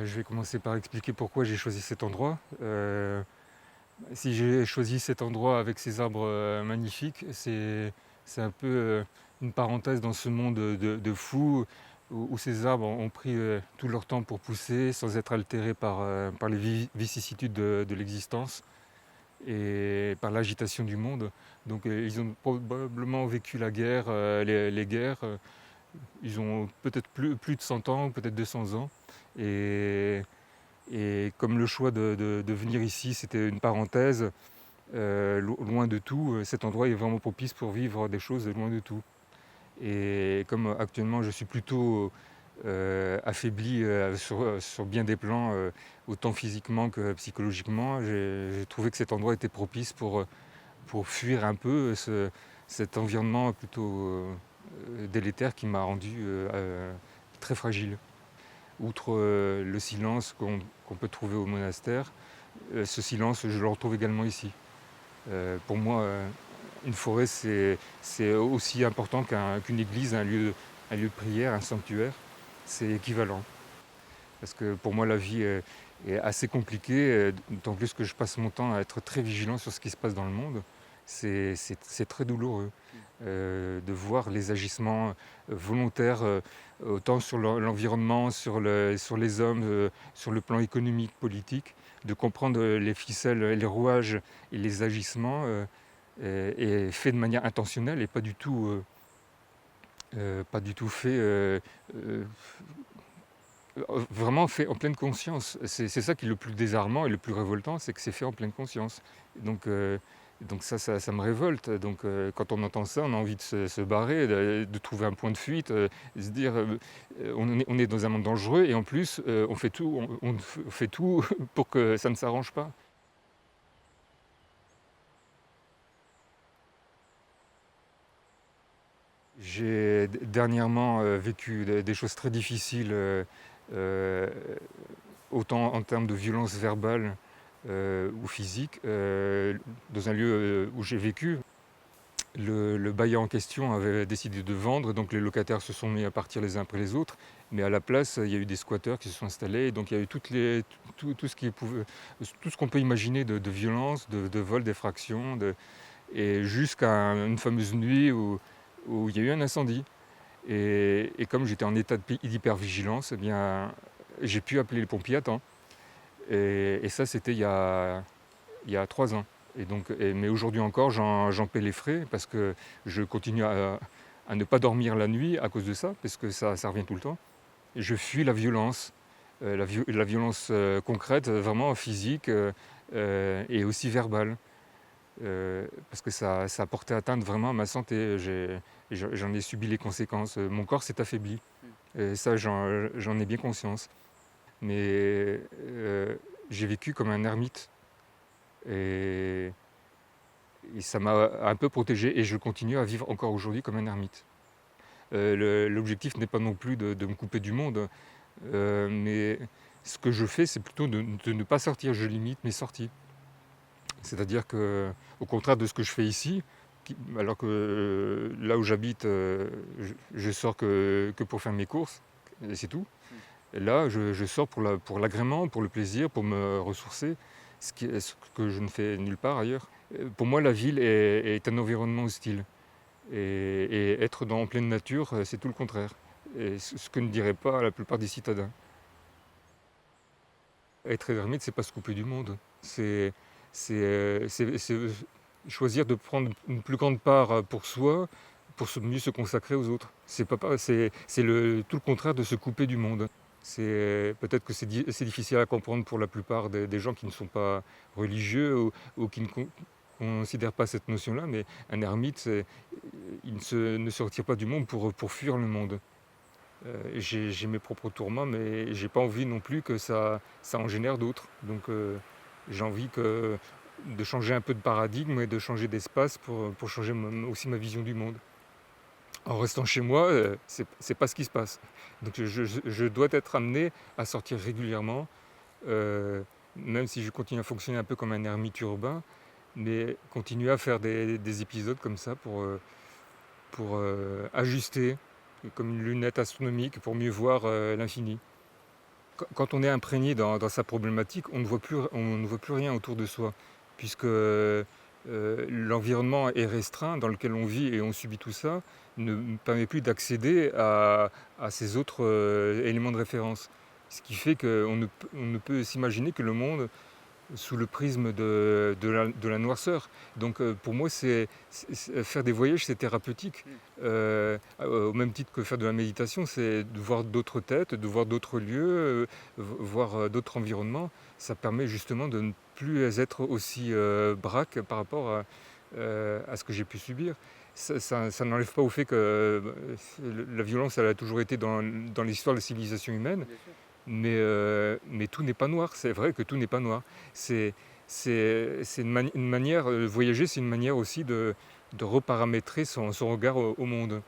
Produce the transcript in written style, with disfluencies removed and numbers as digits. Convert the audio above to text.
Je vais commencer par expliquer pourquoi j'ai choisi cet endroit. Si j'ai choisi cet endroit avec ces arbres magnifiques, c'est un peu une parenthèse dans ce monde de fous où ces arbres ont pris tout leur temps pour pousser sans être altérés par les vicissitudes de l'existence et par l'agitation du monde. Donc ils ont probablement vécu la guerre, les guerres. Ils ont peut-être plus de 100 ans, peut-être 200 ans. Et, et comme le choix de venir ici, c'était une parenthèse, loin de tout, cet endroit est vraiment propice pour vivre des choses loin de tout. Et comme actuellement je suis plutôt affaibli sur bien des plans, autant physiquement que psychologiquement, j'ai trouvé que cet endroit était propice pour fuir un peu cet environnement plutôt délétère qui m'a rendu très fragile. Outre le silence qu'on peut trouver au monastère, ce silence, je le retrouve également ici. Pour moi, une forêt, c'est aussi important qu'une église, un lieu de prière, un sanctuaire. C'est équivalent. Parce que pour moi, la vie est assez compliquée, d'autant plus que je passe mon temps à être très vigilant sur ce qui se passe dans le monde. C'est très douloureux de voir les agissements volontaires, autant sur l'environnement, sur les hommes, sur le plan économique, politique, de comprendre les ficelles, les rouages et les agissements est fait de manière intentionnelle et pas du tout fait vraiment fait en pleine conscience. C'est ça qui est le plus désarmant et le plus révoltant, c'est que c'est fait en pleine conscience. Donc ça me révolte. Donc quand on entend ça, on a envie de se barrer, de trouver un point de fuite, de se dire on est dans un monde dangereux et en plus on fait tout pour que ça ne s'arrange pas. J'ai dernièrement vécu des choses très difficiles, euh, autant en termes de violence verbale ou physique, dans un lieu où j'ai vécu. Le bailleur en question avait décidé de vendre, donc les locataires se sont mis à partir les uns après les autres, mais à la place, il y a eu des squatteurs qui se sont installés, donc il y a eu tout ce qu'on peut imaginer de violence, de vol, d'effraction, et jusqu'à une fameuse nuit où il y a eu un incendie. Et comme j'étais en état d'hypervigilance, eh bien, j'ai pu appeler les pompiers à temps. Et ça, c'était il y a 3 ans. Mais aujourd'hui encore, j'en paie les frais parce que je continue à ne pas dormir la nuit à cause de ça, parce que ça revient tout le temps. Et je fuis la violence, la violence concrète, vraiment physique et aussi verbale. Parce que ça a porté atteinte vraiment à ma santé. J'en ai subi les conséquences. Mon corps s'est affaibli. Et ça, j'en ai bien conscience. Mais j'ai vécu comme un ermite. Et, et ça m'a un peu protégé. Et je continue à vivre encore aujourd'hui comme un ermite. L'objectif n'est pas non plus de me couper du monde. Mais ce que je fais, c'est plutôt de ne pas sortir. Je limite mes sorties. C'est-à-dire que, au contraire de ce que je fais ici, alors que là où j'habite, je sors que pour faire mes courses, et c'est tout. Et là, je sors pour l'agrément, pour le plaisir, pour me ressourcer, ce que je ne fais nulle part ailleurs. Pour moi, la ville est un environnement hostile. Et être en pleine nature, c'est tout le contraire. Et ce que ne dirait pas la plupart des citadins. Être ermite, c'est pas se couper du monde. C'est choisir de prendre une plus grande part pour soi, pour mieux se consacrer aux autres. C'est tout le contraire de se couper du monde. Peut-être que c'est difficile à comprendre pour la plupart des gens qui ne sont pas religieux ou qui ne considèrent pas cette notion-là, mais un ermite, il ne se retire pas du monde pour fuir le monde. J'ai mes propres tourments, mais j'ai pas envie non plus que ça en génère d'autres. Donc j'ai envie de changer un peu de paradigme et de changer d'espace pour changer aussi ma vision du monde. En restant chez moi, c'est pas ce qui se passe. Donc je dois être amené à sortir régulièrement, même si je continue à fonctionner un peu comme un ermite urbain, mais continuer à faire des épisodes comme ça pour ajuster comme une lunette astronomique pour mieux voir l'infini. quand on est imprégné dans sa problématique, on ne voit plus rien autour de soi, puisque l'environnement est restreint dans lequel on vit et on subit tout ça, ne permet plus d'accéder à ces autres éléments de référence. Ce qui fait on ne peut s'imaginer que le monde sous le prisme de la noirceur. Donc pour moi, faire des voyages, c'est thérapeutique. Au même titre que faire de la méditation, c'est de voir d'autres têtes, de voir d'autres lieux, voir d'autres environnements. Ça permet justement de ne plus être aussi braque par rapport à ce que j'ai pu subir. Ça n'enlève pas au fait que la violence, elle a toujours été dans l'histoire de la civilisation humaine. Mais tout n'est pas noir, c'est vrai que tout n'est pas noir. C'est une manière, voyager, c'est une manière aussi de reparamétrer son regard au monde.